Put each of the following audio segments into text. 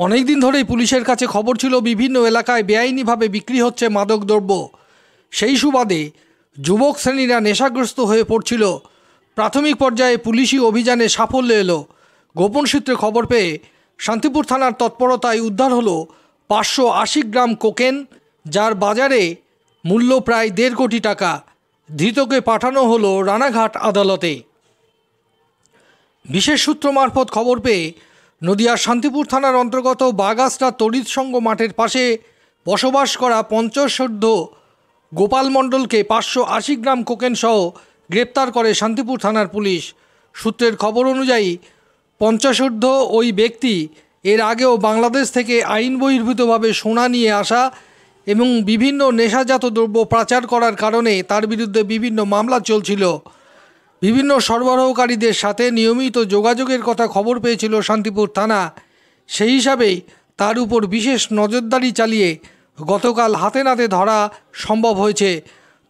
অনেক দিন ধরেই পুলিশের কাছে খবর ছিল বিভিন্ন এলাকায় বেআইনিভাবে বিক্রি হচ্ছে মাদকদ্রব্য। সেই সুবাদে যুবক শ্রেণীরা নেশাগ্রস্ত হয়ে পড়ছিল। প্রাথমিক পর্যায়ে পুলিশি অভিযানে সাফল্য এলো। গোপন সূত্রে খবর পেয়ে শান্তিপুর থানার তৎপরতায় উদ্ধার হলো 580 গ্রাম কোকেন, যার বাজারে মূল্য প্রায় 1.5 কোটি টাকা। ধৃতকে পাঠানো হলো রানাঘাট আদালতে। বিশেষ সূত্র মারফত খবর পেয়ে নদিয়ার শান্তিপুর থানার অন্তর্গত বাগাসরা তড়িৎ সংঘ মাঠের পাশে বসবাস করা পঞ্চাশোর্ধ্ব গোপাল মণ্ডলকে 580 গ্রাম কোকেন সহ গ্রেপ্তার করে শান্তিপুর থানার পুলিশ। সূত্রের খবর অনুযায়ী পঞ্চাশোর্ধ্ব ওই ব্যক্তি এর আগেও বাংলাদেশ থেকে আইন বহির্ভূতভাবে সোনা নিয়ে আসা এবং বিভিন্ন নেশাজাত দ্রব্য পাচার করার কারণে তার বিরুদ্ধে বিভিন্ন মামলা চলছিল। বিভিন্ন সরবরাহকারীদের সাথে নিয়মিত যোগাযোগের কথা খবর পেয়েছিল শান্তিপুর থানা। সেই হিসাবেই তার উপর বিশেষ নজরদারি চালিয়ে গতকাল হাতে নাতে ধরা সম্ভব হয়েছে।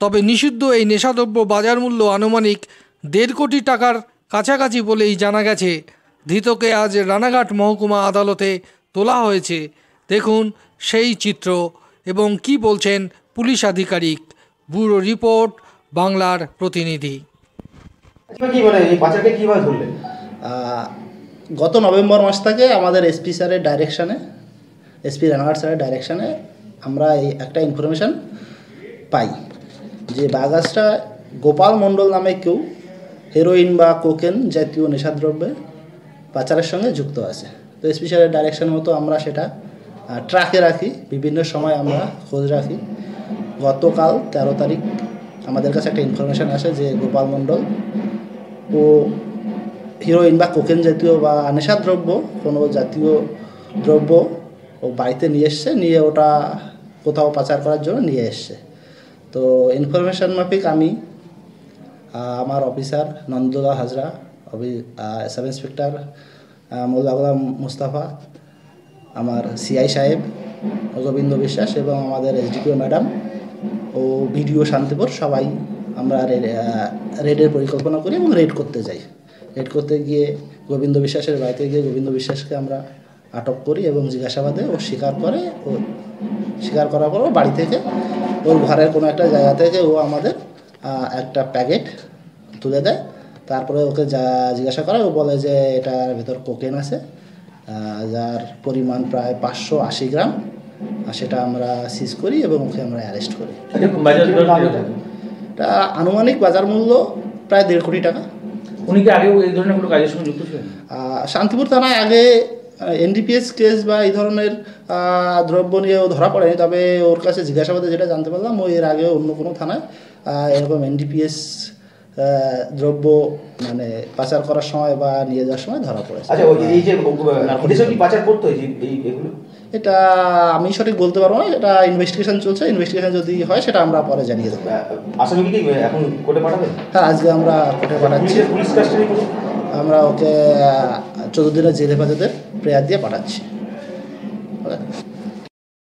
তবে নিষিদ্ধ এই নেশাদ্রব্য বাজার মূল্য আনুমানিক 1.5 কোটি টাকার কাছাকাছি বলেই জানা গেছে। ধৃতকে আজ রানাঘাট মহকুমা আদালতে তোলা হয়েছে। দেখুন সেই চিত্র এবং কি বলছেন পুলিশ আধিকারিক। ব্যুরো রিপোর্ট, বাংলার প্রতিনিধি। গত নভেম্বর মাস থেকে আমাদের এসপি স্যারের ডাইরেকশানে, এসপি রানাঘাট স্যারের ডাইরেকশানে আমরা এই একটা ইনফরমেশান পাই যে বাগাসটা গোপাল মণ্ডল নামে কেউ হেরোইন বা কোকেন জাতীয় নেশাদ্রব্যের পাচারের সঙ্গে যুক্ত আছে। তো এসপি স্যারের ডাইরেকশান মতো আমরা সেটা ট্র্যাকে রাখি, বিভিন্ন সময় আমরা খোঁজ রাখি। গতকাল 13 তারিখ আমাদের কাছে একটা ইনফরমেশান আসে যে গোপাল মণ্ডল ও হিরোইন বা কোকেন জাতীয় বা নেশাদ্রব্য কোনো জাতীয় দ্রব্য ও বাড়িতে নিয়ে এসছে, নিয়ে ওটা কোথাও পাচার করার জন্য নিয়ে এসছে। তো ইনফরমেশান মাফিক আমি, আমার অফিসার নন্দুল্লাহ হাজরা, সাব ইন্সপেক্টর মোল্লা গোলাম মুস্তাফা, আমার সিআই সাহেব গোবিন্দ বিশ্বাস এবং আমাদের এসডিপিও ম্যাডাম ও ভিডিও শান্তিপুর সবাই আমরা রেডের পরিকল্পনা করি এবং রেড করতে যাই। রেড করতে গিয়ে গোবিন্দ বিশ্বাসের বাড়িতে গিয়ে গোবিন্দ বিশ্বাসকে আমরা আটক করি এবং জিজ্ঞাসাবাদে ও স্বীকার করে। ও স্বীকার করার পর বাড়ি থেকে ওর ঘরের কোনো একটা জায়গা থেকে ও আমাদের একটা প্যাকেট তুলে দেয়। তারপরে ওকে জিজ্ঞাসা করে, ও বলে যে এটার ভেতর কোকেন আছে, যার পরিমাণ প্রায় 580 গ্রাম। সেটা আমরা সিজ করি এবং ওকে আমরা অ্যারেস্ট করি। এটা আনুমানিক বাজার মূল্য প্রায় 1.5 কোটি টাকা। উনি কি আগেও এই ধরনের কোনো কাজের সঙ্গে যুক্ত ছিলেন? শান্তিপুর থানায় আগে এনডিপিএস কেস বা এই ধরনের দ্রব্য নিয়েও ধরা পড়েনি, তবে ওর কাছে জিজ্ঞাসাবাদে যেটা জানতে পারলাম ও এর আগে অন্য কোনো থানায় এরকম এনডিপিএস দ্রব্য মানে পাচার করার সময় বা নিয়ে যাওয়ার সময় ধরা পড়েছে। আচ্ছা, এই যে পাচার করতে হয় এগুলো, এটা আমি সঠিক বলতে পারবো না, এটা ইনভেস্টিগেশন চলছে। ইনভেস্টিগেশন যদি হয় সেটা আমরা পরে জানিয়ে দেবো। আসামিকে কি এখন কোর্টে পাঠাবেন? হ্যাঁ, আজকে আমরা কোর্টে পাঠাচ্ছি। পুলিশ কাস্টাডি আমরা ওকে 14 দিনের জেল হেফাজতের প্রেয়ার দিয়ে পাঠাচ্ছি।